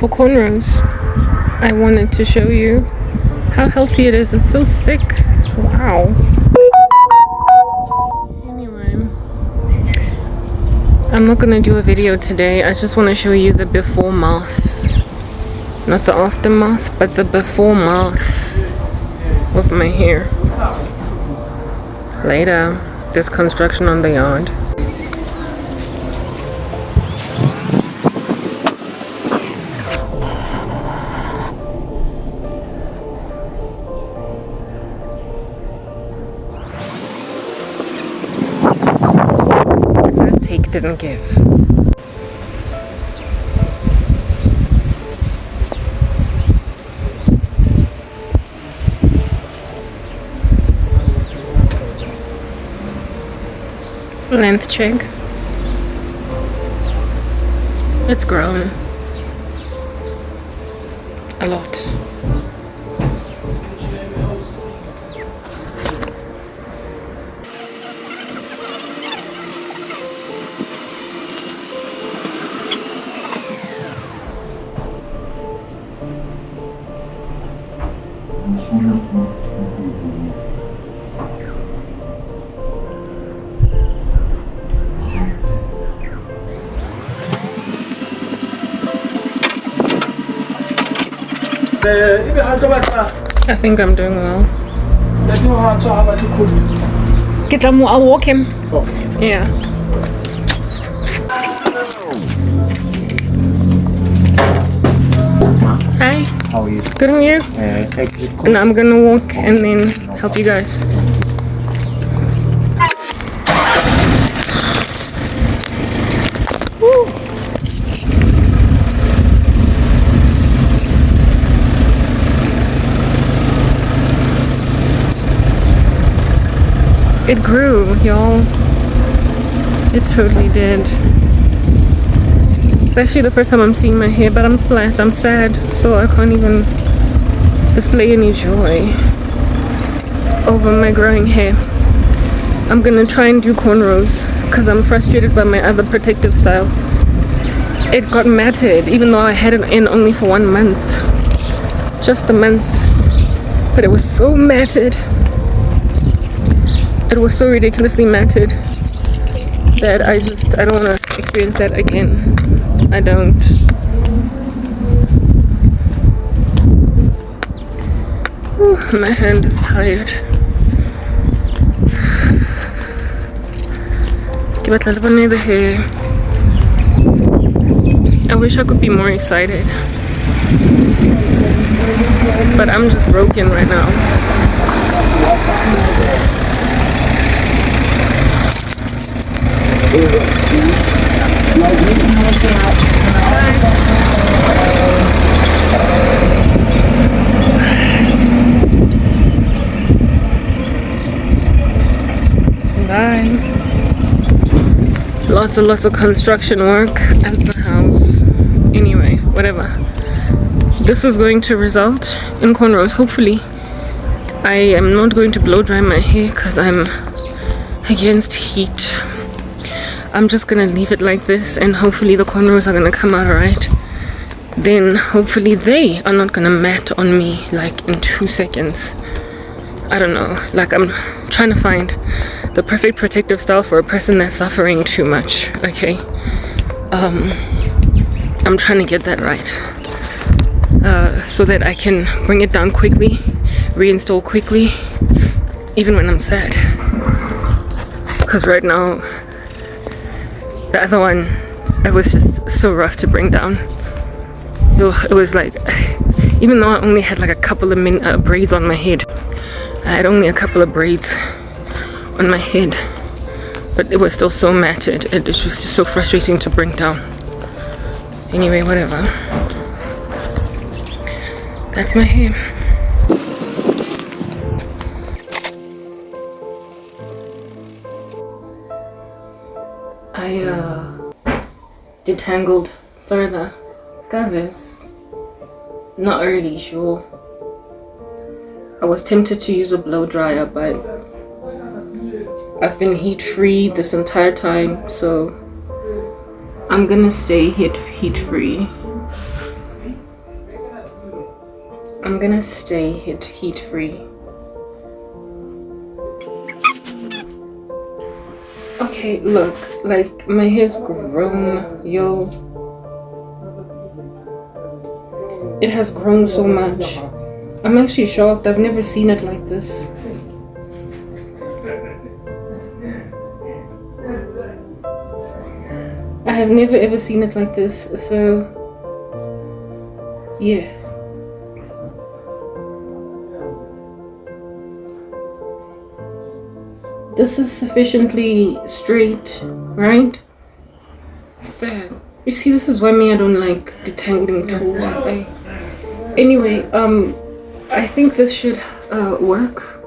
for cornrows. I wanted to show you how healthy it is. It's so thick. Wow. Anyway, I'm not gonna do a video today. I just want to show you the before math. Not the aftermath, but the before math of my hair. Later, there's construction on the yard. Didn't give. Length check. It's grown a lot. I think I'm doing well. I'll walk him. Okay. Yeah. Hi. How are you? Good on you? Exit. And I'm gonna walk and then help you guys. Woo. It grew, y'all. It totally did. It's actually the first time I'm seeing my hair, but I'm flat. I'm sad, so I can't even display any joy over my growing hair. I'm gonna try and do cornrows because I'm frustrated by my other protective style. It got matted, even though I had it in only for 1 month. Just a month. But it was so matted. It was so ridiculously matted that I don't want to experience that again. I don't. Whew, my hand is tired. The hair. I wish I could be more excited, but I'm just broken right now. Bye. Lots of construction work at the house. Anyway, whatever. This is going to result in cornrows, hopefully. I am not going to blow dry my hair because I'm against heat. I'm just gonna leave it like this, and hopefully the cornrows are gonna come out alright. Then hopefully they are not gonna mat on me like in 2 seconds. I don't know, like I'm trying to find the perfect protective style for a person that's suffering too much. Okay, I'm trying to get that right, so that I can bring it down quickly, reinstall quickly, even when I'm sad. Because right now the other one, it was just so rough to bring down. It was like, even though I only had like a couple of braids on my head, I had only a couple of braids on my head, but it was still so matted. It was just so frustrating to bring down. Anyway, whatever. That's my hair. I detangled further. Got this. Not really sure. I was tempted to use a blow dryer, but I've been heat free this entire time, so I'm gonna stay heat free. I'm gonna stay heat free. Okay, look, like my hair's grown, yo. It has grown so much. I'm actually shocked. I've never seen it like this. I have never ever seen it like this, so yeah. This is sufficiently straight, right? There. You see, this is why I don't like detangling tools. Anyway, I think this should work.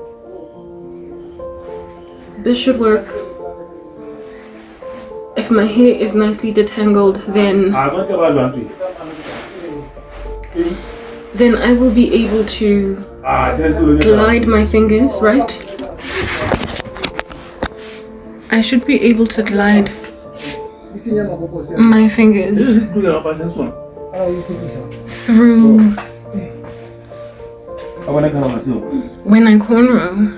This should work. If my hair is nicely detangled, then I will be able to glide my fingers, right? I should be able to glide my fingers through when I cornrow.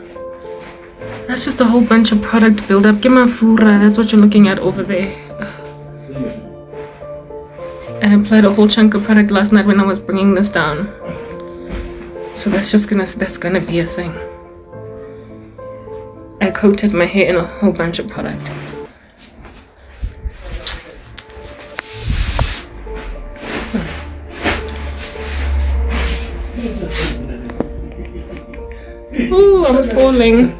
That's just a whole bunch of product buildup. Gemafura, that's what you're looking at over there. I applied a whole chunk of product last night when I was bringing this down. So that's gonna be a thing. I coated my hair in a whole bunch of product. Ooh, I'm falling.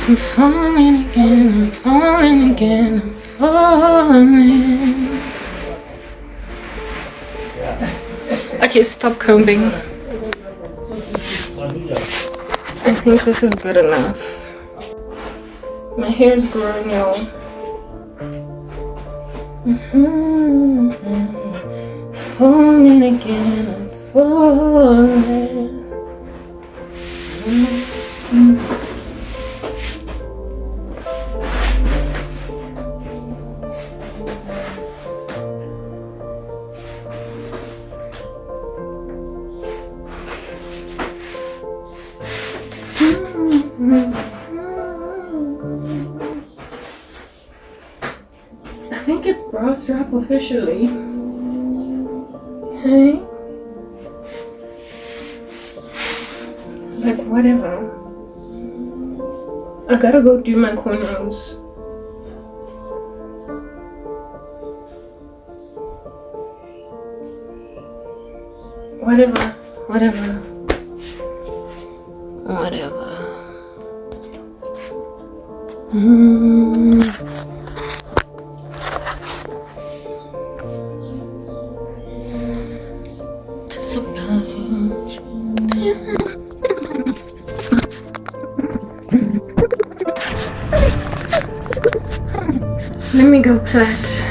I'm falling again, I'm falling again, I'm falling. Okay, stop combing. I think this is good enough. My hair is growing, y'all. Falling again, I'm falling. I think it's bra strap officially. Hey? Like, whatever. I gotta go do my cornrows. Whatever. Let me go plait.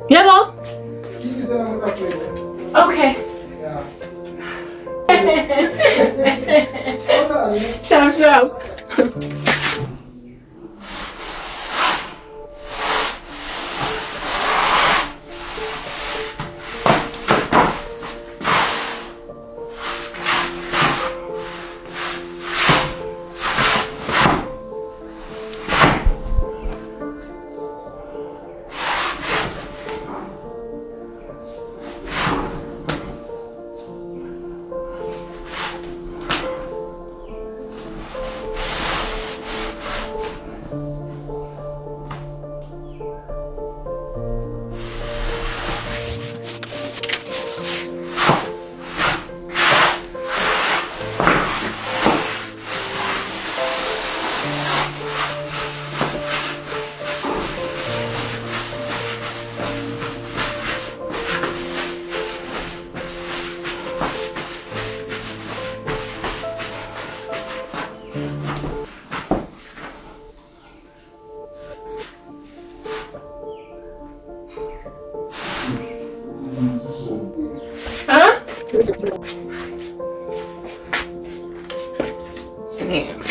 Yellow? Okay. Sharp, sharp. Huh? Sam.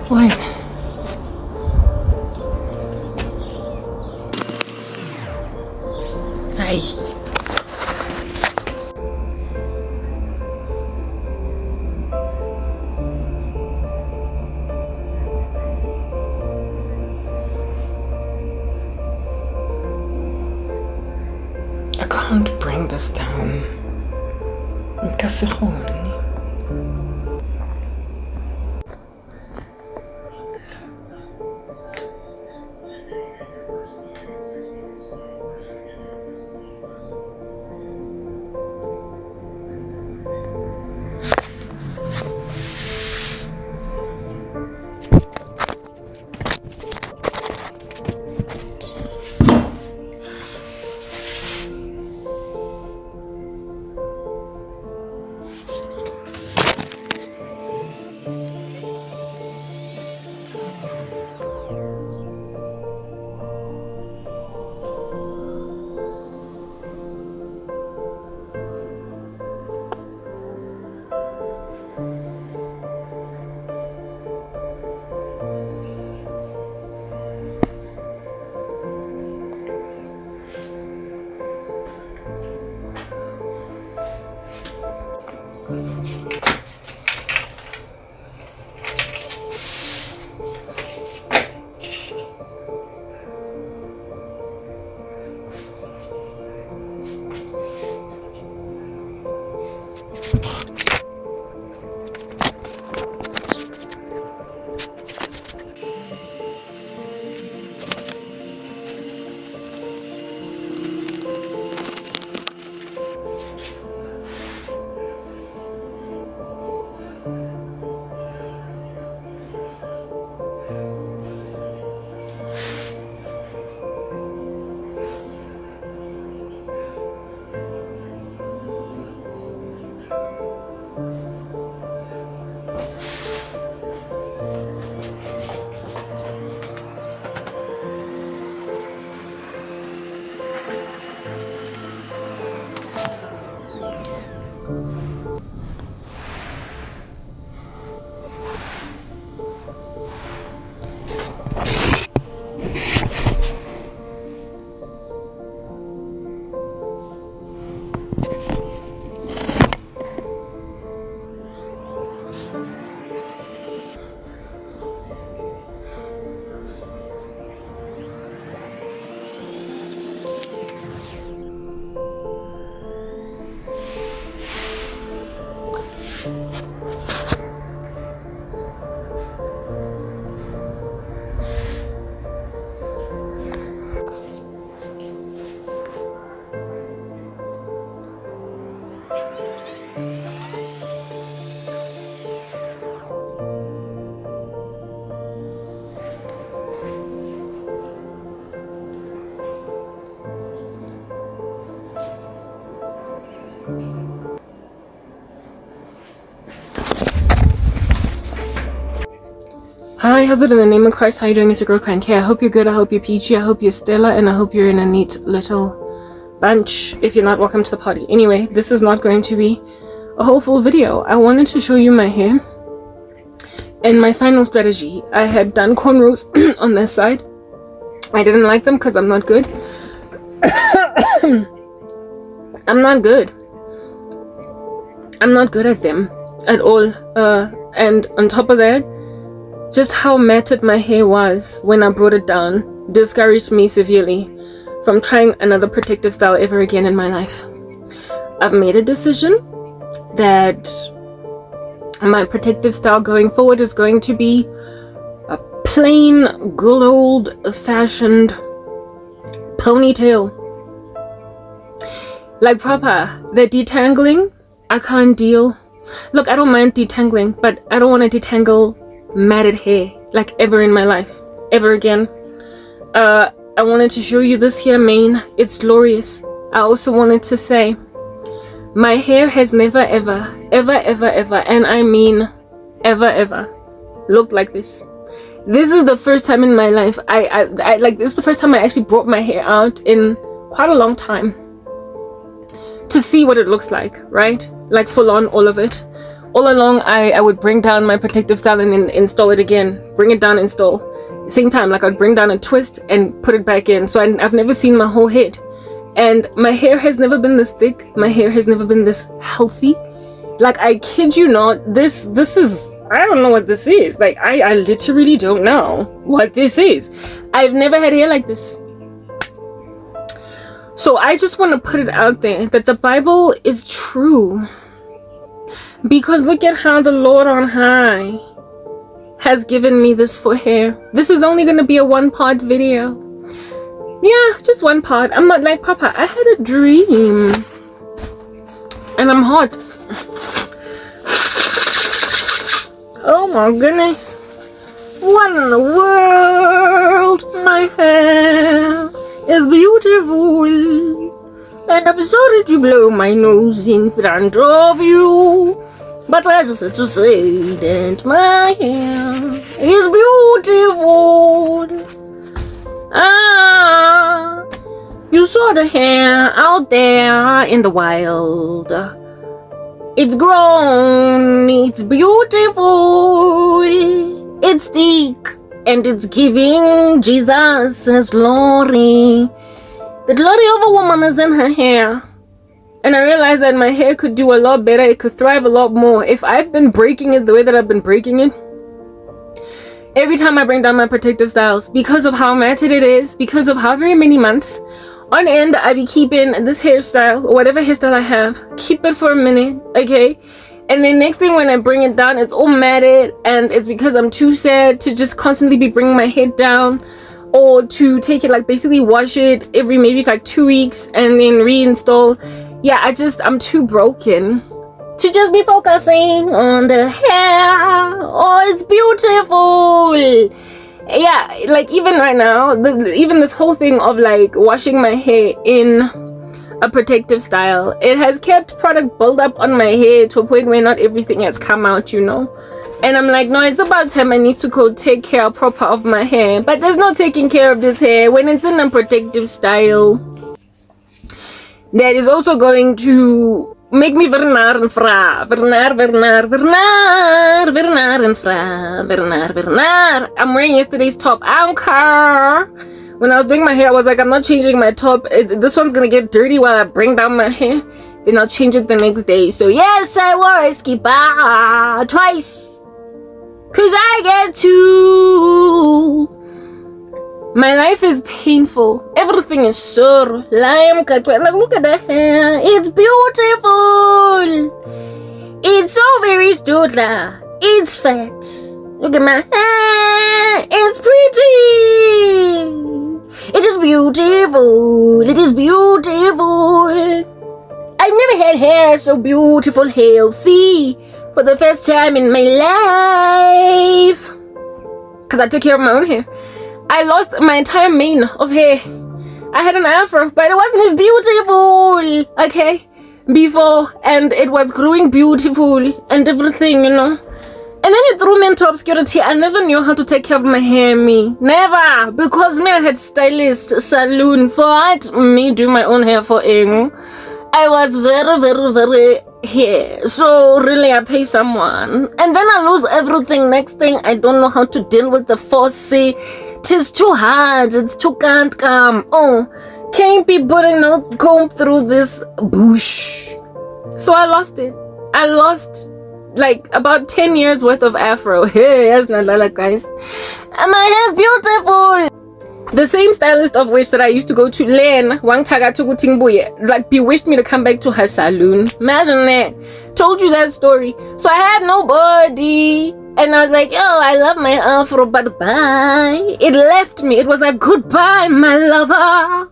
Why? Ay. I can't bring this down. Kasi gewoon. Hi, how's it in the name of Christ? How you doing? It's your girl Crank here. I hope you're good. I hope you're peachy. I hope you're stellar. And I hope you're in a neat little bunch. If you're not, welcome to the party. Anyway, this is not going to be a whole full video. I wanted to show you my hair and my final strategy. I had done cornrows on this side. I didn't like them because I'm not good. I'm not good. I'm not good at them at all. And on top of that, just how matted my hair was when I brought it down discouraged me severely from trying another protective style ever again in my life. I've made a decision that my protective style going forward is going to be a plain, good old-fashioned ponytail. Like proper. The detangling, I can't deal. Look, I don't mind detangling, but I don't want to detangle matted hair like ever in my life, ever again. I wanted to show you this here mane. It's glorious. I also wanted to say my hair has never ever, and I mean ever looked like this. This is the first time in my life I like, this is the first time I actually brought my hair out in quite a long time to see what it looks like, right? Like full on, all of it. All along, I would bring down my protective style and then install it again. Bring it down, install. Same time, like I'd bring down a twist and put it back in. So I've never seen my whole head. And my hair has never been this thick. My hair has never been this healthy. Like, I kid you not, this is, I don't know what this is. Like, I literally don't know what this is. I've never had hair like this. So I just want to put it out there that the Bible is true. Because look at how the Lord on high has given me this for hair. This is only going to be a one-part video. Yeah, just one part. I'm not like, Papa, I had a dream. And I'm hot. Oh my goodness. What in the world? My hair is beautiful. And I'm sorry to blow my nose in front of you. But I just had to say that my hair is beautiful. Ah, you saw the hair out there in the wild. It's grown, it's beautiful, it's thick, and it's giving Jesus his glory. The glory of a woman is in her hair. And I realized that my hair could do a lot better. It could thrive a lot more if I've been breaking it the way that I've been breaking it. Every time I bring down my protective styles, because of how matted it is, because of how very many months on end I be keeping this hairstyle, or whatever hairstyle I have, keep it for a minute, okay? And then next thing when I bring it down, it's all matted, and it's because I'm too sad to just constantly be bringing my head down, or to take it, like basically wash it every maybe like 2 weeks and then reinstall. Yeah, I'm too broken to just be focusing on the hair. Oh, it's beautiful. Yeah, like even right now, even this whole thing of like washing my hair in a protective style, it has kept product buildup on my hair to a point where not everything has come out, you know. And I'm like, no, it's about time I need to go take care proper of my hair. But there's no taking care of this hair when it's in a protective style that is also going to make me vernar and fra. Vernar and fra. Vernar. I'm wearing yesterday's top. I don't care. When I was doing my hair, I was like, I'm not changing my top. This one's gonna get dirty while I bring down my hair. Then I'll change it the next day. So yes, I wore a skipa twice. Cause I get to. My life is painful. Everything is sore. Look at the hair. It's beautiful. It's so very stutler. It's fat. Look at my hair. It's pretty. It is beautiful. It is beautiful. I've never had hair so beautiful, healthy for the first time in my life. Because I took care of my own hair. I lost my entire mane of hair. I had an afro, but it wasn't as beautiful, okay, before. And it was growing beautiful and everything, you know. And then it threw me into obscurity. I never knew how to take care of my hair, me. Never. Because me, I had stylist, salon. For what? Me do my own hair for ing. I was very here. So really, I pay someone. And then I lose everything. Next thing, I don't know how to deal with the force. Tis too hard. It's too can't come. Oh, can't be putting no comb through this bush. So I lost it. I lost like about 10 years worth of afro. Hey, that's not like guys. And my hair's beautiful. The same stylist of which that I used to go to, Len Wang Taga Tugutingbuye, like bewitched me to come back to her salon. Imagine that. Told you that story. So I had nobody. And I was like, oh, I love my afro, but bye. It left me. It was like, goodbye, my lover.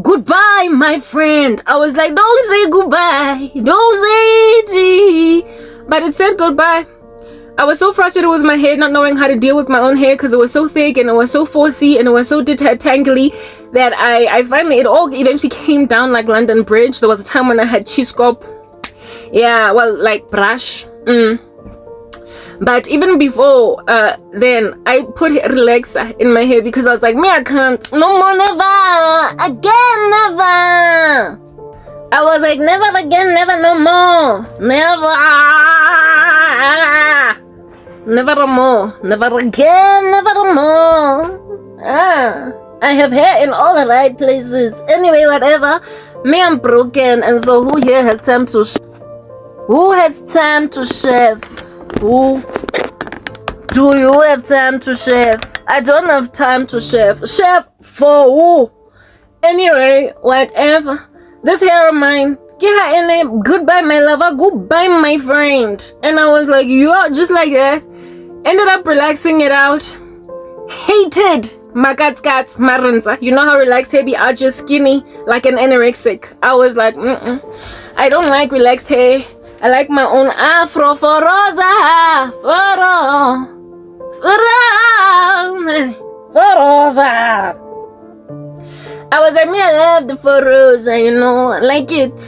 Goodbye, my friend. I was like, don't say goodbye. Don't say it. But it said goodbye. I was so frustrated with my hair, not knowing how to deal with my own hair because it was so thick and it was so forcey and it was so tangly that I finally, it all eventually came down like London Bridge. There was a time when I had cheese scop. Yeah, well, like brush. But even before then, I put relaxer in my hair because I was like, me, I can't. No more, never. Again, never. I was like, never again, never no more. Never. Never more. Never again, never more. I have hair in all the right places. Anyway, whatever. Me, I'm broken. And so who here has time to Who has time to chef? Who? Do you have time to chef? I don't have time to chef. Chef for who? Anyway, whatever. This hair of mine. Get her in there. Goodbye, my lover. Goodbye, my friend. And I was like, yeah, just like that. Ended up relaxing it out. Hated my cats, maranza. You know how relaxed hair be out just skinny like an anorexic. I was like, I don't like relaxed hair. I like my own afro for rosa. For rosa. I was like, me, I love the for rosa, you know, I like it.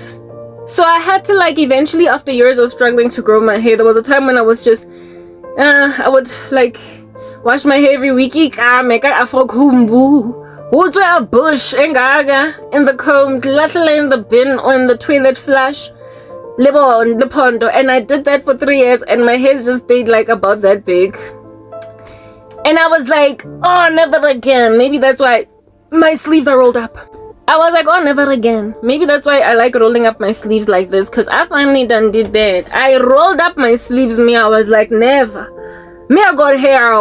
So I had to like eventually, after years of struggling to grow my hair, there was a time when I was just I would like wash my hair every week. Make a afro kumbu. Would a bush in the comb, in the bin or in the toilet flush. On the pondo, and I did that for 3 years, and my hair just stayed like about that big. And I was like, oh, never again. Maybe that's why my sleeves are rolled up. I was like, oh, never again. Maybe that's why I like rolling up my sleeves like this, because I finally done did that. I rolled up my sleeves, me. I was like, never. Me, I got hair,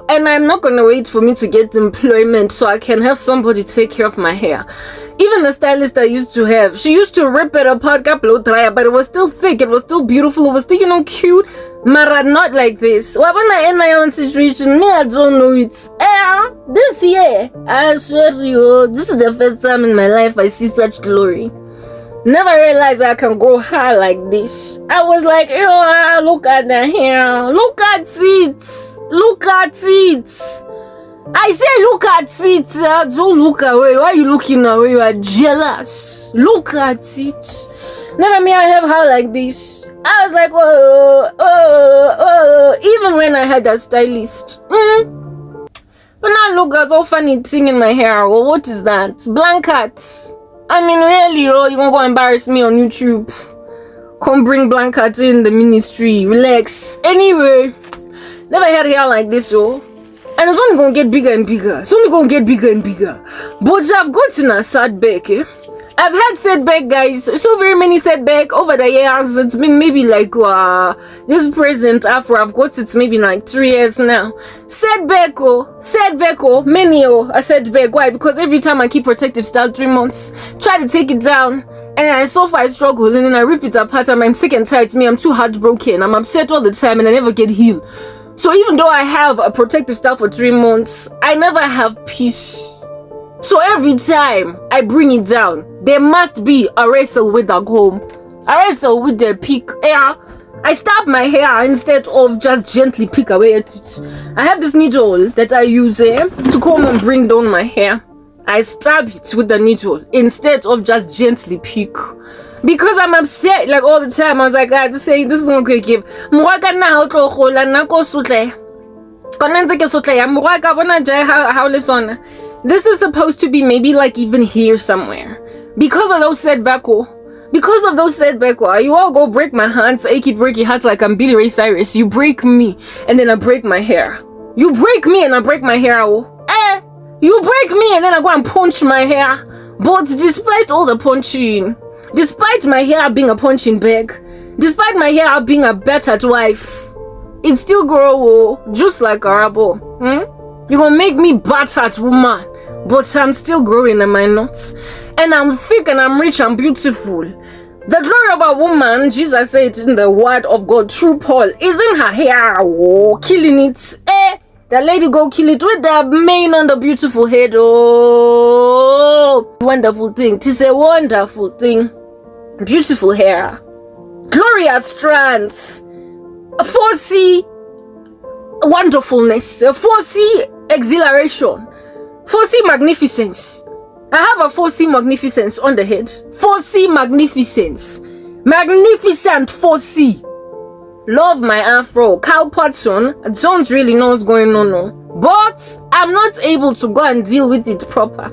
and I'm not gonna wait for me to get employment so I can have somebody take care of my hair. Even the stylist I used to have, she used to rip it apart, but it was still thick, it was still beautiful, it was still, you know, cute. Mara, not like this. When I in my own situation, me, I don't know it. This year, I swear to you, this is the first time in my life I see such glory. Never realized I can go high like this. I was like, oh, look at the hair. Look at it. Look at it. I say look at it. Don't look away. Why are you looking away? You are jealous. Look at it. Never me, I have hair like this. I was like, even when I had a stylist. But now look at so funny thing in my hair. Well, what is that? Blanket. I mean, really, you're gonna go embarrass me on YouTube. Come bring Blanket in the ministry. Relax. Anyway, never had hair like this, and it's only gonna get bigger and bigger. It's only gonna get bigger and bigger. But I've gotten a setback, I've had setback, guys. So very many setback over the years. It's been maybe like this present after I've got it maybe like 3 years now. Setback, many a setback. Why? Because every time I keep protective style 3 months, try to take it down, And I suffer, I struggle, and then I rip it apart, and I'm sick and tired. I'm too heartbroken. I'm upset all the time, and I never get healed. So even though I have a protective style for 3 months, I never have peace. So every time I bring it down, there must be a wrestle with the home. A wrestle with the pick air. I stab my hair instead of just gently pick away at it. I have this needle that I use to comb and bring down my hair. I stab it with the needle instead of just gently pick. Because I'm upset like all the time. I was like, I just say this is not going to give. This is supposed to be maybe like even here somewhere. Because of those setbacks, you all go break my hands, achy breaky hearts like I'm Billy Ray Cyrus. You break me and then I break my hair. You break me and I break my hair. You break me and then I go and punch my hair. But despite all the punching, despite my hair being a punching bag, despite my hair being a battered wife, it still grow just like Karabo. You gonna make me battered woman, but I'm still growing in my nuts. And I'm thick and I'm rich and beautiful. The glory of a woman, Jesus said in the word of God through Paul, is in her hair. Killing it. The lady go kill it with the mane on the beautiful head. Oh, wonderful thing. It is a wonderful thing. Beautiful hair. Glorious strands. 4C wonderfulness. 4C exhilaration. 4C magnificence. I have a 4C magnificence on the head. 4C magnificence. Magnificent 4C. Love my afro. Cal Patson don't really know what's going on, no. But I'm not able to go and deal with it proper.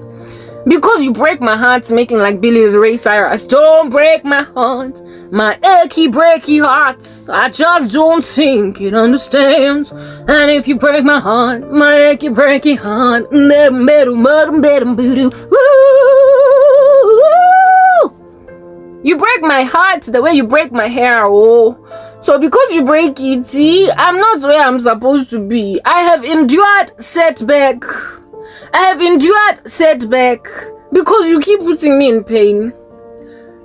Because you break my heart making like Billy Ray Cyrus. Don't break my heart. My achy breaky heart. I just don't think it understands. And if you break my heart, my achy breaky heart. You break my heart the way you break my hair. So because you break it, see, I'm not where I'm supposed to be. I have endured setback. Because you keep putting me in pain.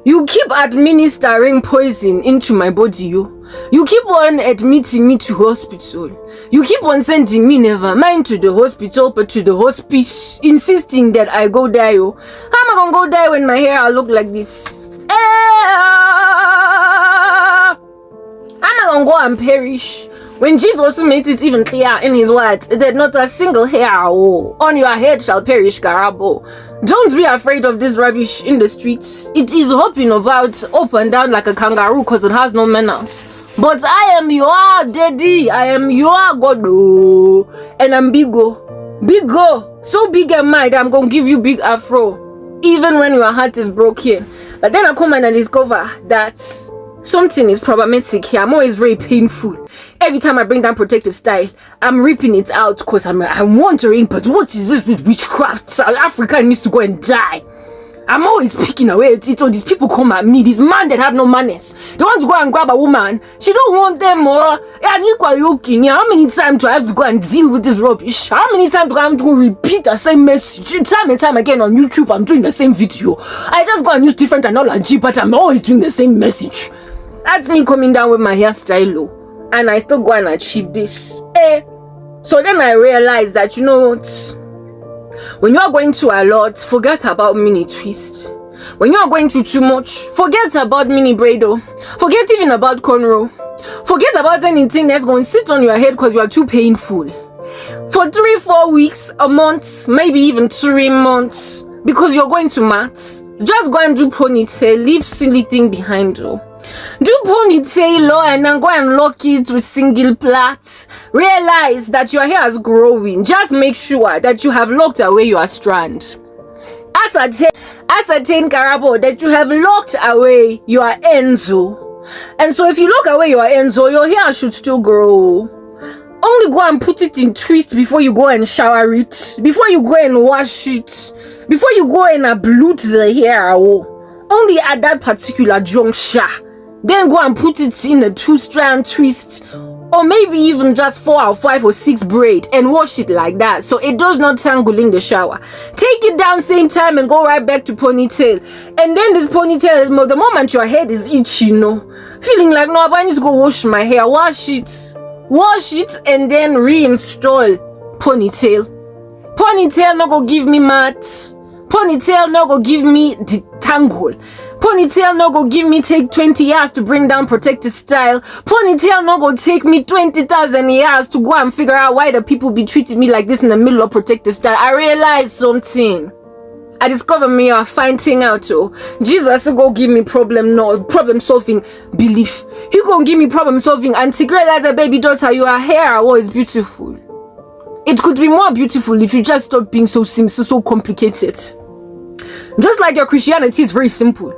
You keep administering poison into my body. You keep on admitting me to hospital. You keep on sending me never mind to the hospital but to the hospice, insisting that I go die. How am I gonna go die when my hair look like this? I'm not gonna go and perish. When Jesus also made it even clear in his words that not a single hair on your head shall perish, Karabo. Don't be afraid of this rubbish in the streets. It is hopping about up and down like a kangaroo because it has no manners. But I am your daddy. I am your God. And I'm bigo. So big and might, I'm gonna give you big afro. Even when your heart is broken. But then I come and I discover that something is problematic here. I'm always very painful. Every time I bring down protective style, I'm ripping it out because I'm wondering, but what is this with witchcraft? South Africa needs to go and die. I'm always picking away at it. All these people come at me, these men that have no manners. They want to go and grab a woman. She don't want them more. How many times do I have to go and deal with this rubbish? How many times do I have to repeat the same message? Time and time again on YouTube, I'm doing the same video. I just go and use different analogy, but I'm always doing the same message. That's me coming down with my hairstyle low. And I still go and achieve this. So then I realized that, you know what? When you are going through a lot, forget about mini twist. When you are going through too much, forget about mini braido. Forget even about cornrow. Forget about anything that's going to sit on your head because you are too painful. For 3-4 weeks, a month, maybe even 3 months, because you're going to maths, just go and do ponytail, leave silly thing behind you. Do ponytail and then go and lock it with single plaits. Realize that your hair is growing. Just make sure that you have locked away your strand. Ascertain Karabo that you have locked away your enzo. And so if you lock away your enzo, your hair should still grow. Only go and put it in twist before you go and shower it. Before you go and wash it. Before you go and bleach the hair. Only at that particular juncture. Then go and put it in a 2-strand twist or maybe even just 4 or 5 or 6 braid and wash it like that so it does not tangle in the shower. Take it down same time and go right back to ponytail. And then this ponytail is the moment your head is itchy, feeling like no, I need to go wash my hair. Wash it and then reinstall ponytail. Ponytail no go give me mat. Ponytail no go give me the tangle. Ponytail no go give me take 20 years to bring down protective style. Ponytail no go take me 20,000 years to go and figure out why the people be treating me like this in the middle of protective style. I realized something. I discovered me a fine thing out. Jesus go give me problem solving belief. He gonna give me problem solving and to realize a baby daughter, your hair was beautiful. It could be more beautiful if you just stop being so complicated. Just like your Christianity is very simple.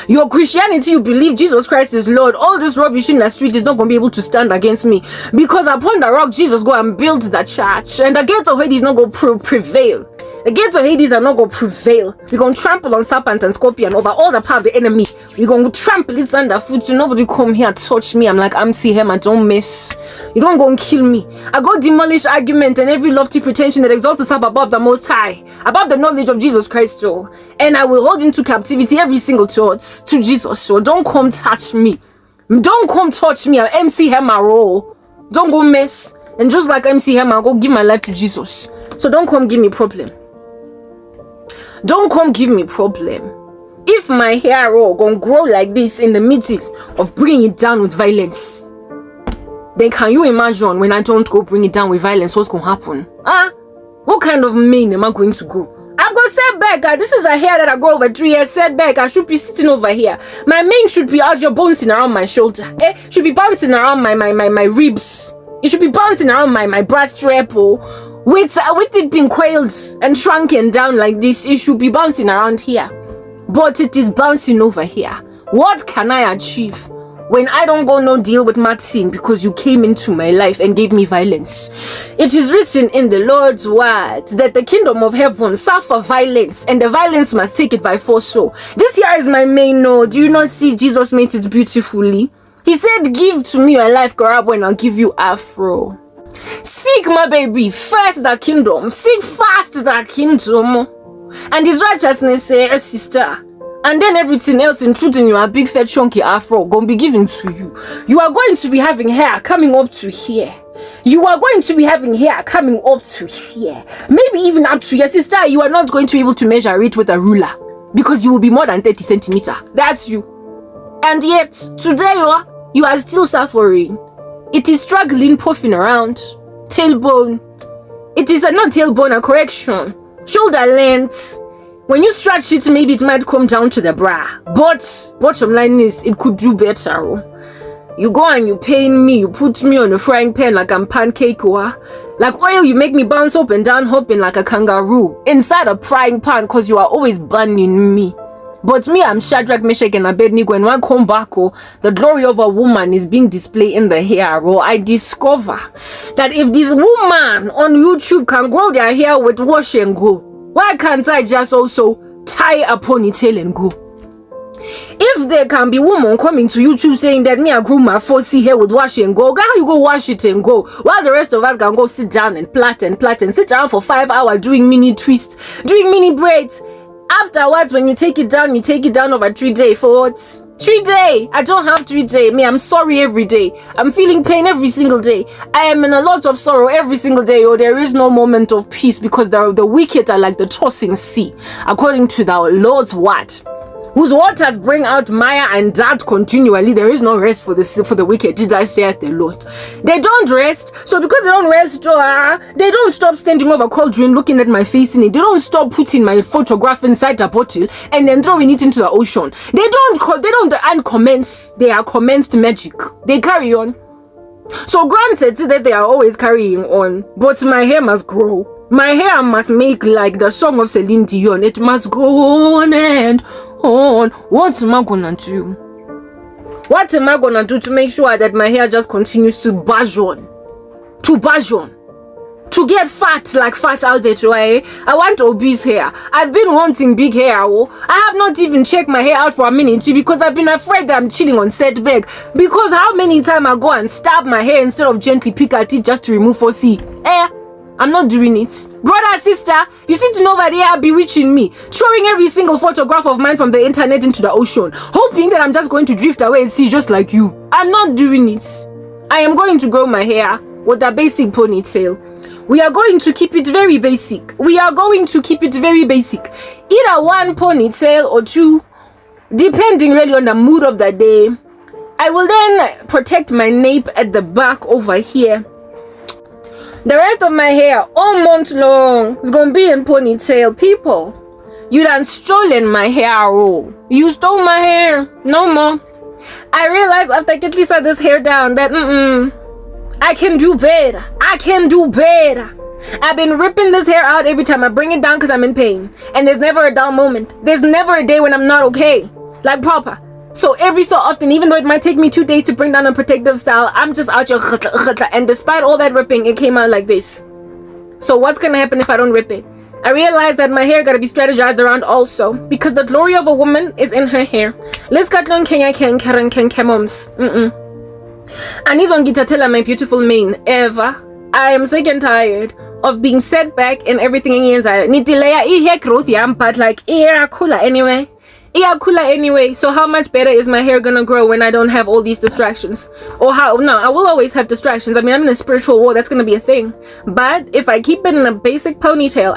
Your Christianity, you believe Jesus Christ is Lord. All this rubbish in the street is not going to be able to stand against me. Because upon the rock, Jesus go and build the church. And the gates of Hades not going to prevail. The gates of Hades are not going to prevail. We're going to trample on serpent and scorpion over all the power of the enemy. We're going to trample it underfoot. So nobody come here touch me. I'm like, I'm see him. I don't miss. You don't go and kill me. I go demolish argument and every lofty pretension that exalts itself above the Most High, above the knowledge of Jesus Christ. So, and I will hold into captivity every single thought to Jesus. So don't come touch me. Don't come touch me. I'm MC Hammer. Don't go mess. And just like MC Hammer, I'll go give my life to Jesus. So don't come give me problem. Don't come give me problem. If my hair gonna grow like this in the middle of bringing it down with violence, then can you imagine when I don't go bring it down with violence, what's gonna happen? What kind of main am I going to go? I've got setback. This is a hair that I grow over 3 years. Setback. I should be sitting over here. My mane should be out, your bouncing around my shoulder. Should be bouncing around my ribs. It should be bouncing around my breast strap. With it being coiled and shrunken down like this, it should be bouncing around here. But it is bouncing over here. What can I achieve when I don't go no deal with Martin because you came into my life and gave me violence? It is written in the Lord's word that the kingdom of heaven suffer violence and the violence must take it by force. So this here is my main node. Do you not see Jesus made it beautifully? He said, give to me your life, Karabo, and I'll give you afro. Seek, my baby, first the kingdom. Seek fast the kingdom and his righteousness, sister. And then everything else, including your big fat chunky afro, gonna be given to you. You are going to be having hair coming up to here. You are going to be having hair coming up to here. Maybe even up to your sister. You are not going to be able to measure it with a ruler because you will be more than 30 centimeters. That's you. And yet, today you are still suffering. It is struggling, puffing around. Tailbone. It is not tailbone, a correction. Shoulder length. When you stretch it, maybe it might come down to the bra. But bottom line is, it could do better. You go and you pain me. You put me on a frying pan like I'm pancake. Like oil, you make me bounce up and down, hopping like a kangaroo. Inside a frying pan, because you are always burning me. But me, I'm Shadrach, Meshach, and Abednego, and when I come back, the glory of a woman is being displayed in the hair. I discover that if this woman on YouTube can grow their hair with wash and go, why can't I just also tie a ponytail and go? If there can be woman coming to YouTube saying that me I grew my 4C hair with wash and go, how you go wash it and go? While the rest of us can go sit down and plait and sit down for 5 hours doing mini twists, doing mini braids. Afterwards, when you take it down over 3 days. For what? 3 days. I don't have 3 days. Me, I'm sorry every day. I'm feeling pain every single day. I am in a lot of sorrow every single day. There is no moment of peace because the wicked are like the tossing sea, according to the Lord's word, whose waters bring out mire and dirt continually. There is no rest for the wicked. Did I say at the Lord? They don't rest. So because they don't rest, they don't stop standing over cauldron looking at my face in it. They don't stop putting my photograph inside a bottle and then throwing it into the ocean. They don't uncommense. They are commenced magic. They carry on. So granted that they are always carrying on, but my hair must grow. My hair must make like the song of Celine Dion. It must go on and on. What am I gonna do? What am I gonna do to make sure that my hair just continues to burgeon? to get fat like Fat Albert, right? I want obese hair. I've been wanting big hair. Oh. I have not even checked my hair out for a minute too because I've been afraid that I'm chilling on setback. Because how many times I go and stab my hair instead of gently pick at it just to remove 4C? I'm not doing it. Brother, sister, you seem to know that they are bewitching me, throwing every single photograph of mine from the internet into the ocean, hoping that I'm just going to drift away and see just like you. I'm not doing it. I am going to grow my hair with a basic ponytail. We are going to keep it very basic. Either one ponytail or two, depending really on the mood of the day. I will then protect my nape at the back over here. The rest of my hair all month long is gonna be in ponytail. People, you done stolen my hair. Oh, you stole my hair. No more. I realized after I get Lisa this hair down that I can do better. I've been ripping this hair out every time I bring it down because I'm in pain. And there's never a dull moment. There's never a day when I'm not okay. Like proper. So every so often, even though it might take me 2 days to bring down a protective style, I'm just out here. And despite all that ripping, it came out like this. So what's going to happen if I don't rip it? I realized that my hair got to be strategized around also. Because the glory of a woman is in her hair. Let's cut on Kenya moms. And he's on Gitatella, my beautiful mane. Ever. I am sick and tired of being set back in everything in inside. Need delay hair growth, yeah, but like ear cooler anyway. So how much better is my hair gonna grow when I don't have all these distractions? Or how? No, I will always have distractions. I mean, I'm in a spiritual war. That's gonna be a thing. But if I keep it in a basic ponytail,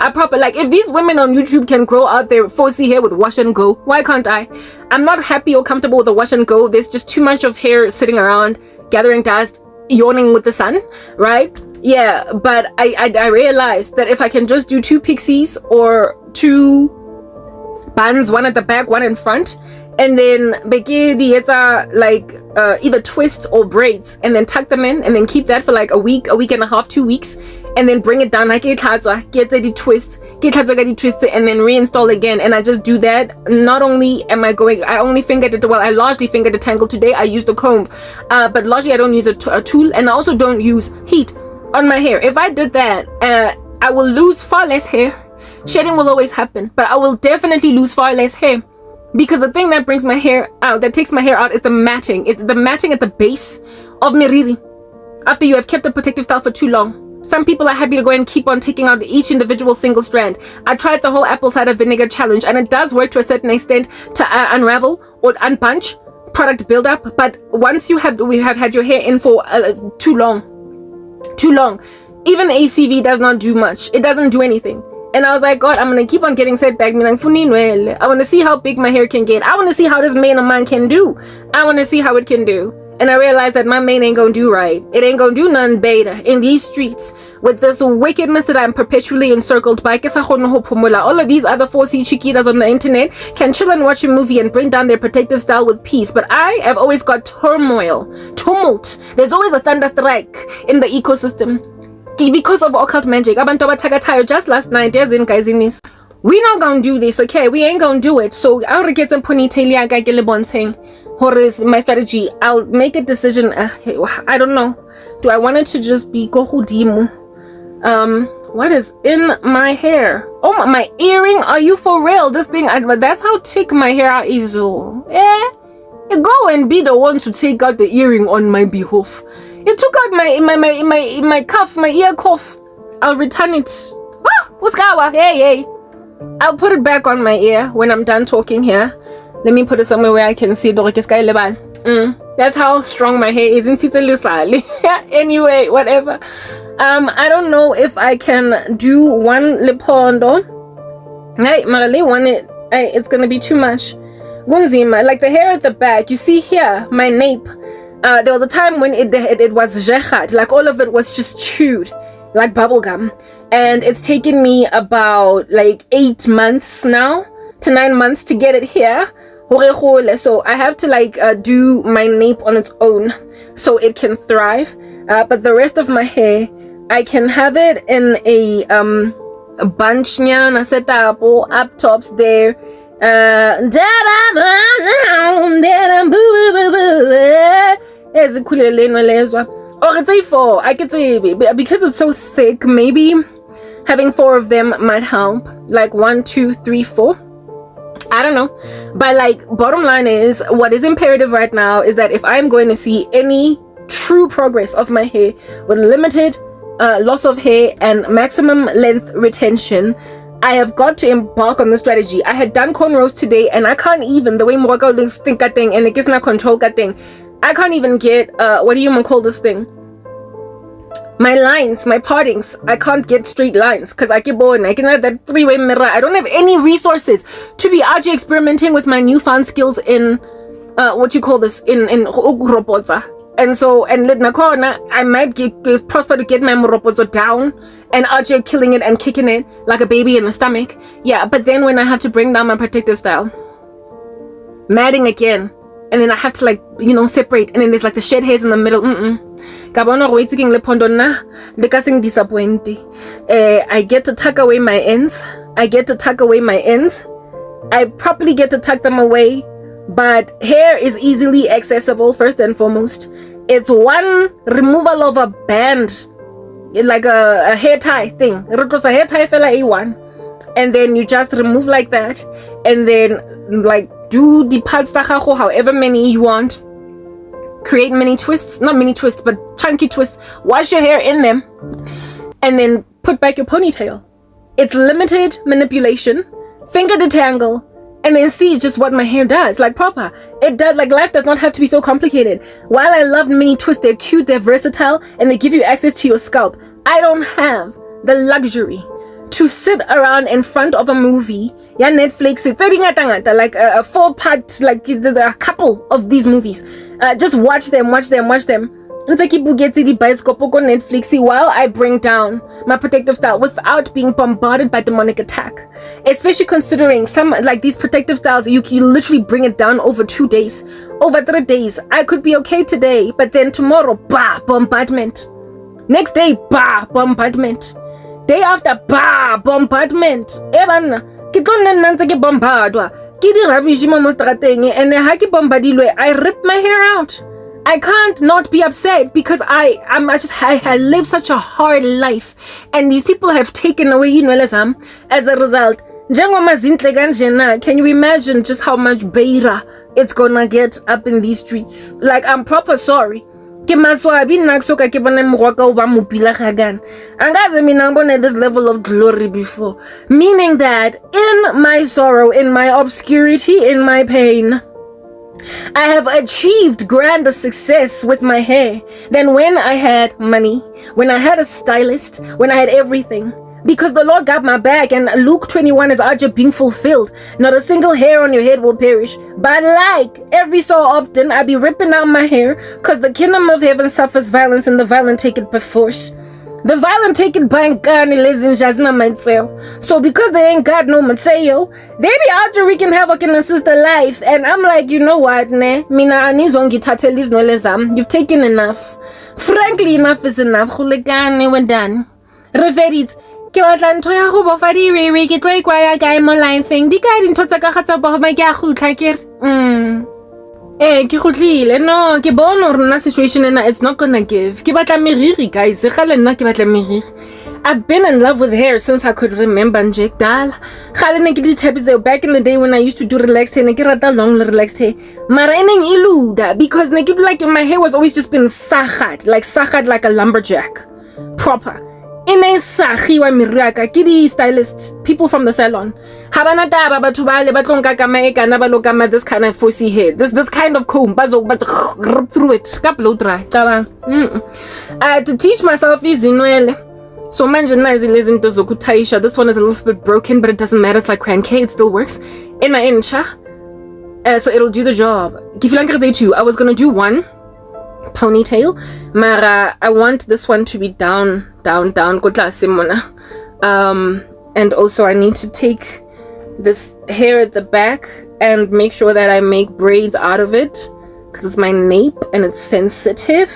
if these women on YouTube can grow out their 4C hair with wash and go, why can't I? I'm not happy or comfortable with the wash and go. There's just too much of hair sitting around, gathering dust, yawning with the sun, right? Yeah, but I realized that if I can just do 2 pixies or 2 buns, one at the back, one in front, and then either twist or braids, and then tuck them in, and then keep that for like a week and a half, 2 weeks, and then bring it down like get the twist, and then reinstall again. And I just do that. Not only am I only fingered it, I largely fingered the tangle today. I used a comb, but largely I don't use a tool, and I also don't use heat on my hair. If I did that, I will lose far less hair. Shedding will always happen, but I will definitely lose far less hair, because the thing that brings my hair out, that takes my hair out, is the matting. It's the matting at the base of miriri. After you have kept a protective style for too long, some people are happy to go and keep on taking out each individual single strand. I tried the whole apple cider vinegar challenge, and it does work to a certain extent to unravel or unbunch product buildup. But once we have had your hair in for too long, even ACV does not do much. It doesn't do anything. And I was like, God, I'm going to keep on getting set back. I want to see how big my hair can get. I want to see how this mane of mine can do. I want to see how it can do. And I realized that my mane ain't going to do right. It ain't going to do none better in these streets with this wickedness that I'm perpetually encircled by. All of these other 4C chiquitas on the internet can chill and watch a movie and bring down their protective style with peace. But I have always got tumult. There's always a thunderstrike in the ecosystem. Because of occult magic. Abantu abathakathayo just last night, guys, we're not gonna do this, okay? We ain't gonna do it. So I'll get some ponytail yaka ke le bontsheng hore is my strategy. I'll make a decision. I don't know. Do I want it to just be go godimo? What is in my hair? Oh, my earring? Are you for real? This thing, that's how thick my hair is. Oh, go and be the one to take out the earring on my behalf. You took out my cuff, my ear cuff. I'll return it. What's gawa? Hey. I'll put it back on my ear when I'm done talking here. Let me put it somewhere where I can see. That's how strong my hair is. Anyway, whatever. I don't know if I can do one lipondo. It's gonna be too much. Gunzima, like the hair at the back. You see here, my nape. There was a time when it was jehad, like all of it was just chewed, like bubblegum. And it's taken me about like 8 months now to 9 months to get it here. So I have to do my nape on its own so it can thrive. But the rest of my hair, I can have it in a bunch up tops there. Or it's a 4. I could say because it's so thick, maybe having 4 of them might help. Like 1, 2, 3, 4. I don't know. But like, bottom line is, what is imperative right now is that if I'm going to see any true progress of my hair with limited loss of hair and maximum length retention, I have got to embark on the strategy. I had done cornrows today, and I can't even, the way Mwaka looks think that thing, and it gets not control that thing. I can't even get, what do you even call this thing? My lines, my partings, I can't get straight lines because I keep on. I can have that 3-way mirror. I don't have any resources to be actually experimenting with my newfound skills in, what you call this, in robotsa. And so, and Nakona, I might prosper to get my robots down and actually killing it and kicking it like a baby in the stomach. Yeah, but then when I have to bring down my protective style, matting again, and then I have to like, you know, separate, and then there's like the shed hairs in the middle. I get to tuck away my ends. I properly get to tuck them away, but hair is easily accessible. First and foremost, it's one removal of a band, like a hair tie thing. It was a hair tie fella A1, and then you just remove like that, and then like do the parts however many you want. Create mini twists, not mini twists, but chunky twists. Wash your hair in them, and then put back your ponytail. It's limited manipulation, finger detangle, and then see just what my hair does. Like proper, it does. Like life does not have to be so complicated. While I love mini twists, they're cute, they're versatile, and they give you access to your scalp. I don't have the luxury to sit around in front of a movie. Yeah, Netflix, it's like a 4-part, like a couple of these movies. Just watch them. It's like Netflix while I bring down my protective style without being bombarded by demonic attack. Especially considering some like these protective styles, you literally bring it down over 2 days, over 3 days. I could be okay today, but then tomorrow, bah, bombardment. Next day, bah, bombardment. Day after, bah, bombardment. Ke tlo nna ntse ke bombardwa ke di rubbish mo strateng, and ha ke bombardilwe, I rip my hair out. I can't not be upset because I live such a hard life, and these people have taken away inwele as a result. Can you imagine just how much beira it's gonna get up in these streets? Like, I'm proper sorry. This level of glory before, meaning that in my sorrow, in my obscurity, in my pain, I have achieved grander success with my hair than when I had money, when I had a stylist, when I had everything. Because the Lord got my back, and Luke 21 is out being fulfilled. Not a single hair on your head will perish. But like every so often, I be ripping out my hair, because the kingdom of heaven suffers violence, and the violent take it by force. The violent take it by myself. So because they ain't got no Mateo, they be out wreaking havoc in a sister life. And I'm like, you know what, ne? You've taken enough. Frankly, enough is enough. We're done. Referit. Ke batla ntho ya go bofa di rere ke tlo ikwaya kae mo line thing di ka dintho tsa ka gatsa bo ma ke a gutla ke ke gutlile no ke bona gore na situation ena it's not gonna give. Ke batla meriri guys, ga le nna ke batla meriri. I've been in love with hair since I could remember nje dala. Ga le ne ke di thabitse back in the day when I used to do relaxed hair, ne ke rata long relaxed hair. Mara eneng iluda because ne ke like my hair was always just been sagat like a lumberjack. Proper. In a sahiwa miraka kidi stylists, people from the salon. Habana taba batubale batlonka kameka na balokama this kind of fussy hair. This kind of comb bazo but rip through it. Kaplo dry. I had to teach myself izinwele. So manje nazi lezinto zokutaisha. This one is a little bit broken, but it doesn't matter. It's like crank hair, it still works. Ina incha. So it'll do the job. I was gonna do one ponytail, mara I want this one to be down and also I need to take this hair at the back and make sure that I make braids out of it because it's my nape and it's sensitive.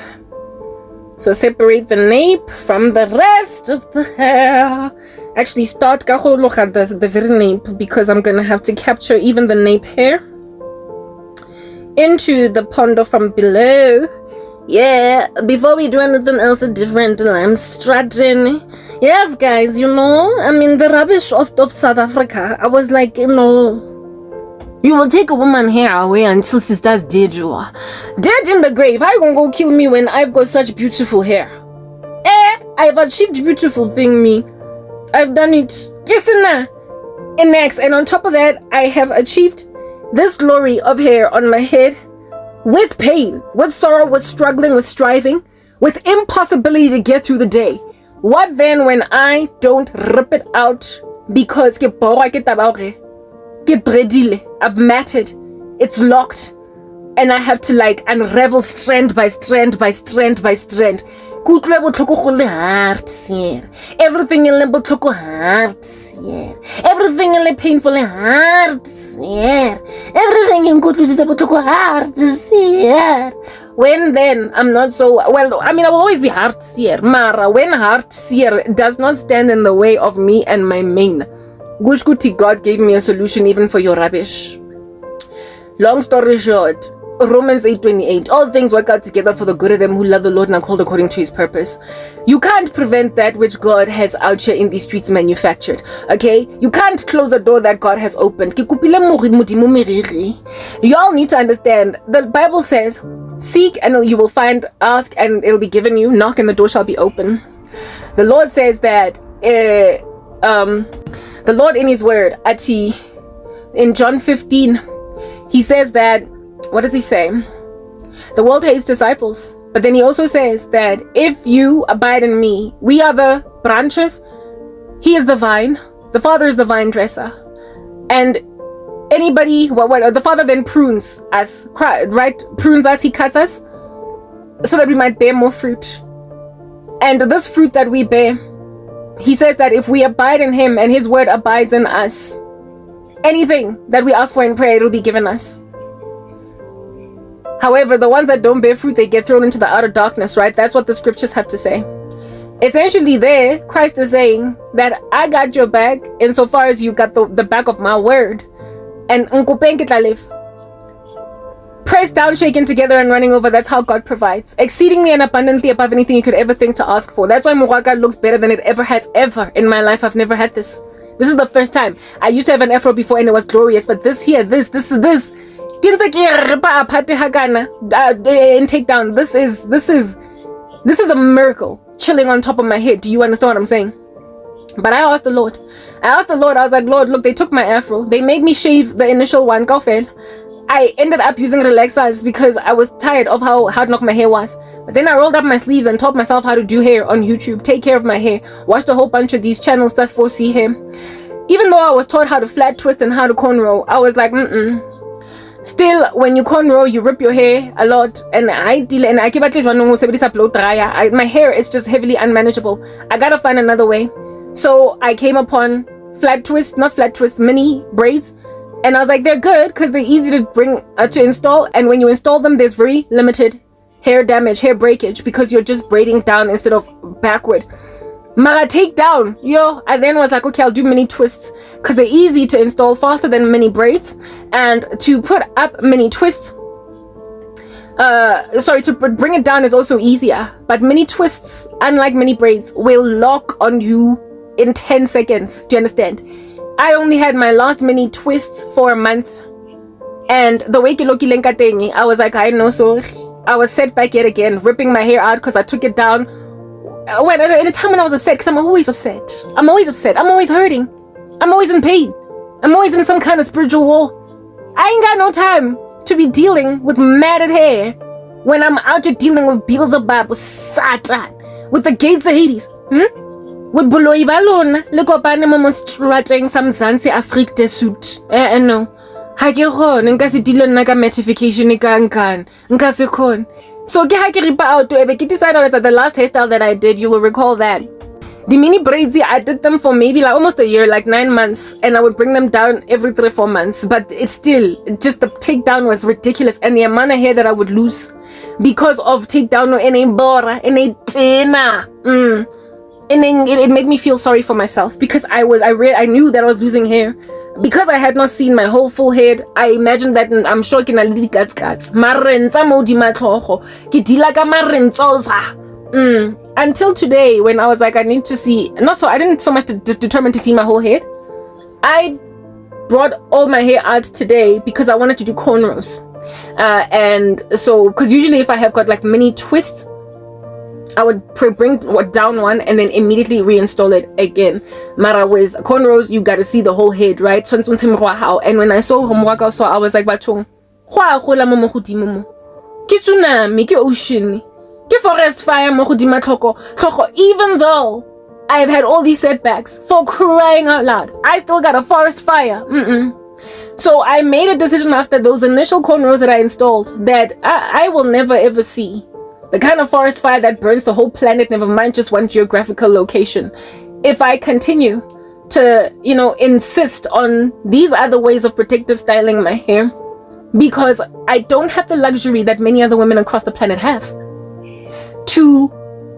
So separate the nape from the rest of the hair. Actually start ka go loga the very nape because I'm gonna have to capture even the nape hair into the pondo from below. Yeah, before we do anything else different, I'm strutting. Yes, guys, I mean, the rubbish of South Africa, I was like, you will take a woman hair away until sister's dead, you are. Dead in the grave. How you gonna go kill me when I've got such beautiful hair? I've achieved beautiful thing, me. I've done it. Listen, and next, and on top of that, I have achieved this glory of hair on my head with pain, with sorrow, with struggling, with striving, with impossibility to get through the day. What then when I don't rip it out because I've matted, it's locked, and I have to like unravel strand by strand by strand by strand. Everything in the heart, everything in the painful heart, everything in good heart. When then I'm not so well, I mean I will always be heart seer, Mara. When heart seer does not stand in the way of me and my main. Gushkuti, God gave me a solution even for your rubbish. Long story short, Romans 8:28, all things work out together for the good of them who love the Lord and are called according to his purpose. You can't prevent that which God has out here in these streets manufactured, okay? You can't close a door that God has opened. You all need to understand, the Bible says, seek and you will find, ask and it'll be given you, knock and the door shall be open. The Lord says that, the Lord in his word, in John 15, he says that, what does he say? The world hates disciples. But then he also says that if you abide in me, we are the branches, he is the vine, the Father is the vine dresser. And anybody, the Father then prunes us, right? Prunes us, he cuts us, so that we might bear more fruit. And this fruit that we bear, he says that if we abide in him and his word abides in us, anything that we ask for in prayer, it will be given us. However, the ones that don't bear fruit, they get thrown into the outer darkness, right? That's what the scriptures have to say. Essentially there, Christ is saying that I got your back insofar as you got the back of my word. And pressed down, shaken together, and running over, that's how God provides. Exceedingly and abundantly above anything you could ever think to ask for. That's why Muraka looks better than it ever has ever in my life. I've never had this. This is the first time. I used to have an afro before and it was glorious, but this here, this is and take down. This is a miracle chilling on top of my head. Do you understand what I'm saying? But I asked the Lord, I was like, Lord, look, they took my afro, they made me shave the initial one, I ended up using relaxers because I was tired of how hard knock my hair was. But then I rolled up my sleeves and taught myself how to do hair on YouTube, take care of my hair, watched a whole bunch of these channels that 4C hair. Even though I was taught how to flat twist and how to cornrow, I was like, Still, when you cornrow, you rip your hair a lot, and my hair is just heavily unmanageable. I gotta find another way. So I came upon mini braids, and I was like, they're good because they're easy to install, and when you install them, there's very limited hair damage, hair breakage, because you're just braiding down instead of backward. Mara take down, I then was like, okay, I'll do mini twists because they're easy to install, faster than mini braids, and to put up mini twists, to bring it down is also easier, but mini twists, unlike mini braids, will lock on you in 10 seconds. Do you understand? I only had my last mini twists for a month, and the way I was like, I know, so I was set back yet again, ripping my hair out because I took it down. When in a time when I was upset, because I'm always upset, I'm always hurting, I'm always in pain, I'm always in some kind of spiritual war. I ain't got no time to be dealing with matted hair when I'm out here dealing with Beelzebub, with Satan, with the gates of Hades, with Boloi Balon, lekopane mo strutting some Zanzi Afrique suit. No, ha ke khone nka se dile nna ka matification ka nkana nka se khone. So ke ha ke ripa out to ebe ke decided that the last hairstyle that I did, you will recall that. The mini braids, I did them for maybe like almost a year, like 9 months, and I would bring them down every 3-4 months. But it's still, just the takedown was ridiculous, and the amount of hair that I would lose because of takedown in a bora, in a tina. And then it made me feel sorry for myself because I knew that I was losing hair, because I had not seen my whole full head, I imagined that I'm sure ke na le dikats marentsa mo di matlhogo ke dila ka marentsosa. Until today, when I was like, I need to see, I didn't so much determine to see my whole head. I brought all my hair out today because I wanted to do cornrows. And so, because usually if I have got like mini twists, I would bring down one and then immediately reinstall it again. Mara with cornrows, you got to see the whole head, right? And when I saw Homwaka, I was like, Batong, ke tsunami, ke ocean, ke forest fire, even though I've had all these setbacks, for crying out loud, I still got a forest fire. So I made a decision after those initial cornrows that I installed that I will never ever see the kind of forest fire that burns the whole planet, never mind just one geographical location. If I continue to, insist on these other ways of protective styling my hair, because I don't have the luxury that many other women across the planet have to,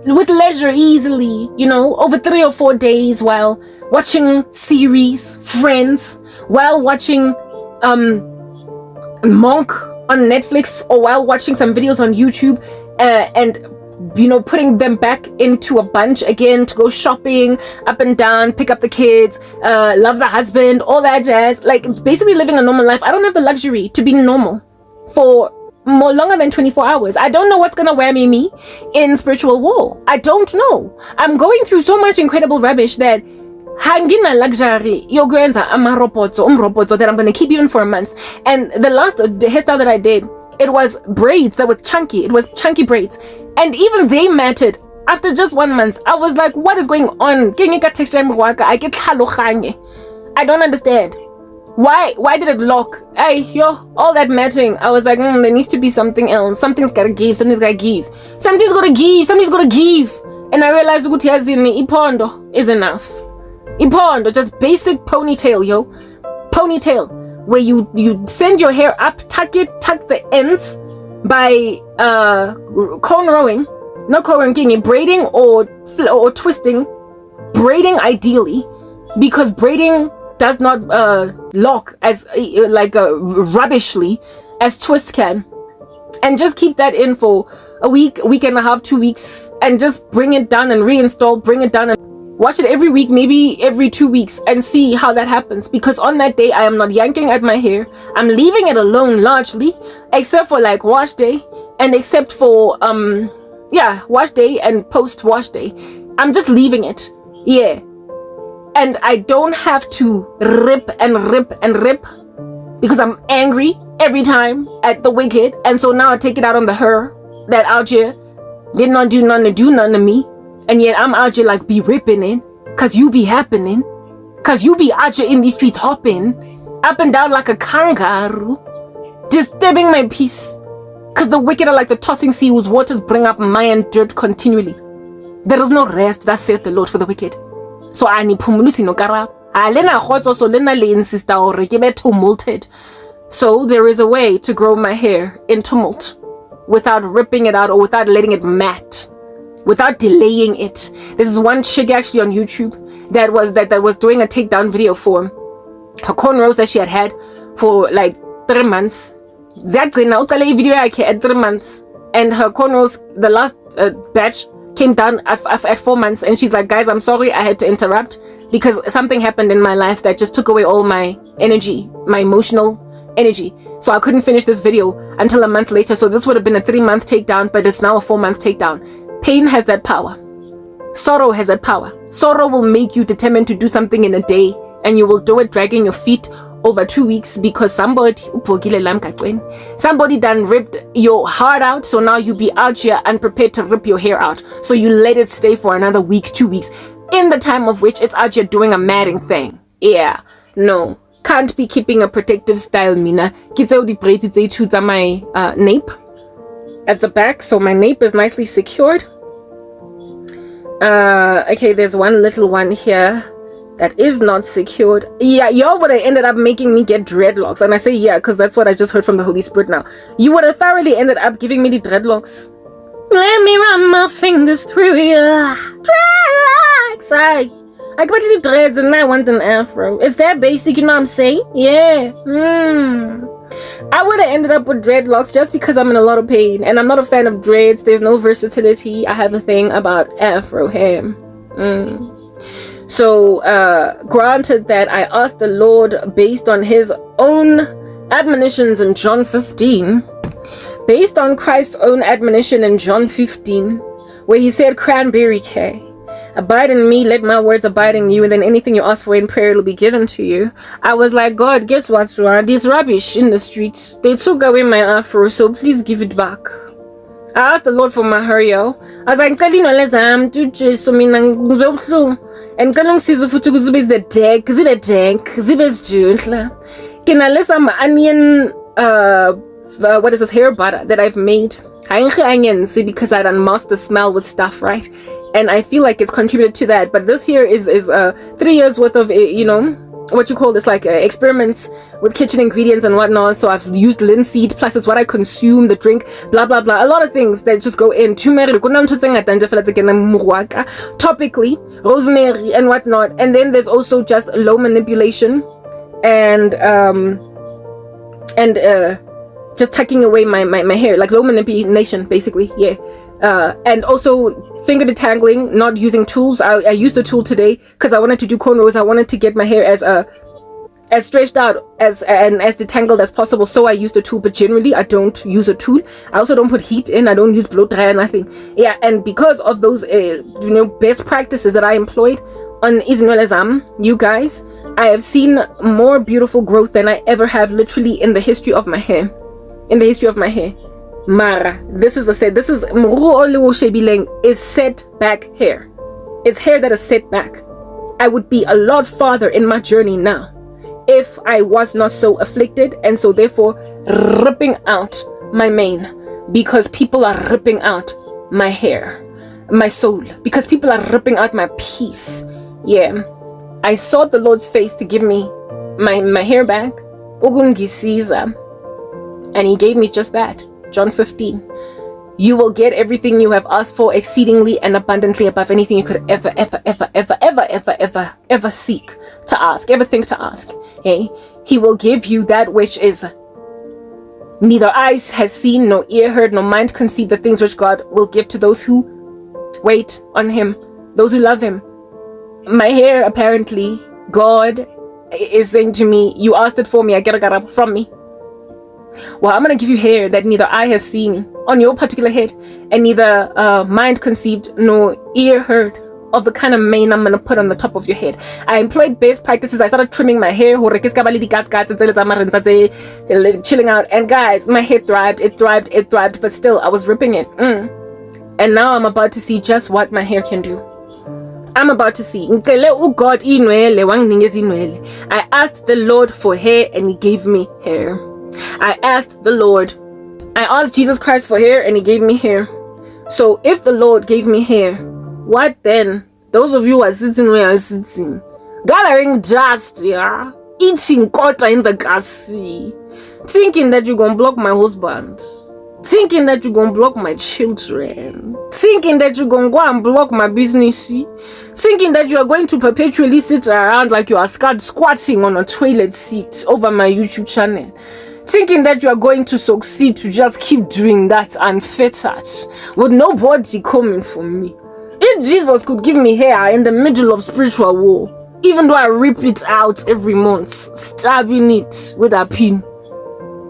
with leisure, easily, over 3 or 4 days while watching series, Friends, while watching Monk on Netflix, or while watching some videos on YouTube, and putting them back into a bunch again to go shopping, up and down, pick up the kids, love the husband, all that jazz, like basically living a normal life. I don't have the luxury to be normal for more longer than 24 hours. I don't know what's gonna whammy me in spiritual war. I don't know. I'm going through so much incredible rubbish that hangina luxury yogwenza amaropoto that I'm gonna keep even for a month. And the last hairstyle that I did, it was braids that were chunky. It was chunky braids, and even they mattered. After just 1 month, I was like, what is going on? I don't understand. Why did it lock? All that matching. I was like, there needs to be something else. Something's gotta give. Something's gotta give. Something's gotta give. And I realized ipondo is enough. Ipondo, just basic ponytail, ponytail, where you send your hair up, tuck the ends by cornrowing, not cornrowing, braiding or twisting, braiding ideally, because braiding does not lock as rubbishly as twist can. And just keep that in for a week and a half, 2 weeks, and just bring it down and reinstall, bring it down and watch it every week, maybe every 2 weeks, and see how that happens. Because on that day, I am not yanking at my hair. I'm leaving it alone largely, except for like wash day, and except for wash day and post wash day. I'm just leaving it. Yeah. And I don't have to rip because I'm angry every time at the wicked. And so now I take it out on the her that out here did not do none to me. And yet I'm out here like be ripping it, cause you be happening, cause you be out here in these streets hopping up and down like a kangaroo, disturbing my peace. Cause the wicked are like the tossing sea whose waters bring up mire and dirt continually. There is no rest, thus saith the Lord, for the wicked. So I need pumulusi no Karabo. Lena hot also lena le insista or give tumulted. So there is a way to grow my hair in tumult without ripping it out or without letting it mat, without delaying it. This is one chick actually on YouTube that was doing a takedown video for her cornrows that she had for like 3 months. Exactly now video at 3 months, and her cornrows, the last batch, came down at 4 months. And she's like, guys, I'm sorry I had to interrupt because something happened in my life that just took away all my energy, my emotional energy. So I couldn't finish this video until a month later. So this would have been a 3-month takedown, but it's now a 4-month takedown. Pain has that power. Sorrow has that power. Sorrow will make you determined to do something in a day, and you will do it dragging your feet over 2 weeks because somebody done ripped your heart out. So now you be out here unprepared to rip your hair out. So you let it stay for another week, 2 weeks, in the time of which it's out here doing a madding thing. Yeah, no, can't be keeping a protective style, mina. My nape at the back, so my nape is nicely secured. Okay, there's one little one here that is not secured. Yeah, y'all would have ended up making me get dreadlocks. And I say yeah because that's what I just heard from the Holy Spirit now. You would have thoroughly ended up giving me the dreadlocks. Let me run my fingers through your dreadlocks. I got little dreads and I want an afro. It's that basic, you know what I'm saying? Yeah. I would have ended up with dreadlocks just because I'm in a lot of pain. And I'm not a fan of dreads. There's no versatility. I have a thing about afro hair. So, granted that I asked the Lord based on his own admonitions in John 15, based on Christ's own admonition in John 15, where he said, cranberry K, abide in me, let my words abide in you, and then anything you ask for in prayer will be given to you. I was like, God, guess what? This rubbish in the streets, they took away my afro, so please give it back. I asked the Lord for my hair, yo. I was like, and the deck, zibe dank, zibe sjuntla. Can I let some onion, what is this, hair butter that I've made? Because I done masked the smell with stuff, right? And I feel like it's contributed to that. But this here is 3 years worth of, what you call this, like experiments with kitchen ingredients and whatnot. So I've used linseed, plus it's what I consume, the drink, blah blah blah, a lot of things that just go in. Turmeric, topically, rosemary and whatnot. And then there's also just low manipulation and just tucking away my hair, like low manipulation basically. Yeah. And also finger detangling, not using tools. I used a tool today because I wanted to do cornrows. I wanted to get my hair as stretched out and as detangled as possible, so I used a tool. But generally I don't use a tool. I also don't put heat in. I don't use blow dryer, nothing. Yeah. And because of those best practices that I employed on Izinwelezam, you guys, I have seen more beautiful growth than I ever have literally in the history of my hair. Mara, this is set back hair. It's hair that is set back. I would be a lot farther in my journey now if I was not so afflicted, and so therefore ripping out my mane, because people are ripping out my hair, my soul, because people are ripping out my peace. Yeah, I sought the Lord's face to give me my hair back, and he gave me just that. John 15. You will get everything you have asked for exceedingly and abundantly above anything you could ever seek to ask, ever think to ask. Okay? He will give you that which is neither eyes has seen, nor ear heard, nor mind conceived, the things which God will give to those who wait on him, those who love him. My hair, apparently, God is saying to me, you asked it for me, I get it from me. Well, I'm going to give you hair that neither eye has seen on your particular head, and neither mind conceived nor ear heard of the kind of mane I'm going to put on the top of your head. I employed best practices. I started trimming my hair, chilling out, and guys, my hair thrived. It thrived, but still, I was ripping it. And now I'm about to see just what my hair can do. I'm about to see. I asked the Lord for hair, and he gave me hair. I asked Jesus Christ for hair, and he gave me hair. So if the Lord gave me hair, what then? Those of you who are sitting where I'm sitting, gathering dust, yeah, eating quarter in the gas, thinking that you're gonna block my husband, thinking that you're gonna block my children, thinking that you're gonna go and block my business, thinking that you are going to perpetually sit around like you are squatting on a toilet seat over my YouTube channel, thinking that you are going to succeed to just keep doing that unfettered with nobody coming for me. If Jesus could give me hair in the middle of spiritual war, even though I rip it out every month, stabbing it with a pin,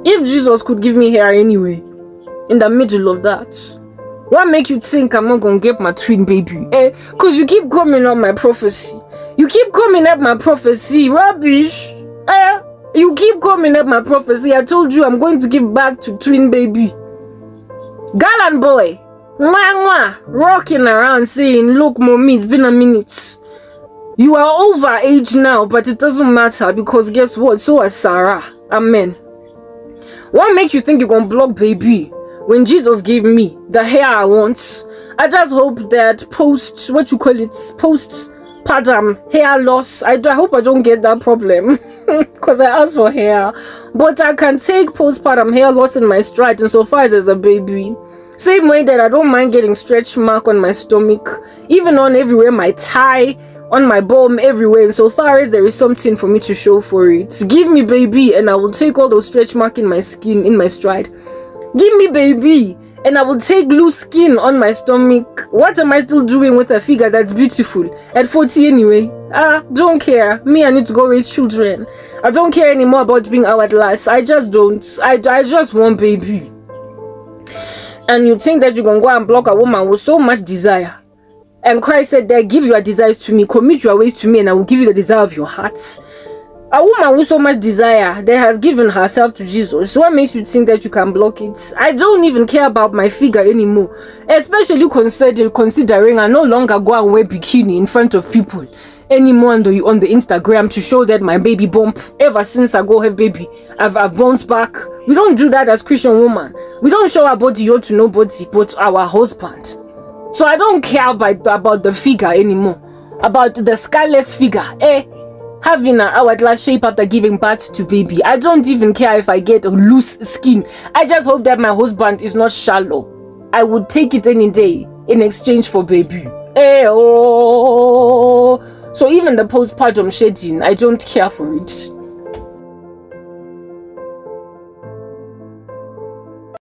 if Jesus could give me hair anyway, in the middle of that, what make you think I'm not gonna get my twin baby? Cause you keep coming up my prophecy. Rubbish. You keep coming up my prophecy. I told you I'm going to give birth to twin baby. Girl and boy, rocking around saying, look mommy, it's been a minute. You are over age now, but it doesn't matter, because guess what? So is Sarah. Amen. What makes you think you're gonna block baby when Jesus gave me the hair I want? I just hope that postpartum hair loss, I hope I don't get that problem. Because I asked for hair, but I can take postpartum hair loss in my stride insofar as there's a baby. Same way that I don't mind getting stretch mark on my stomach, even on everywhere my thigh, on my bum, everywhere. So far as there is something for me to show for it, give me baby, and I will take all those stretch marks in my skin in my stride. Give me baby, and I will take loose skin on my stomach. What am I still doing with a figure that's beautiful at 40 anyway? Don't care. Me, I need to go raise children. I don't care anymore about being hourglass. I just don't. I just want baby. And you think that you can go and block a woman with so much desire? And Christ said that, give your desires to me, commit your ways to me, and I will give you the desire of your heart. A woman with so much desire that has given herself to Jesus, what makes you think that you can block it? I don't even care about my figure anymore, especially considering I no longer go and wear bikini in front of people anymore on the Instagram to show that my baby bump. Ever since I go have baby, I've bounced back. We don't do that as Christian woman. We don't show our body out to nobody but our husband. So I don't care about the figure anymore, about the scarlet figure. Having an hourglass shape after giving birth to baby. I don't even care if I get a loose skin. I just hope that my husband is not shallow. I would take it any day in exchange for baby. So even the postpartum shedding, I don't care for it.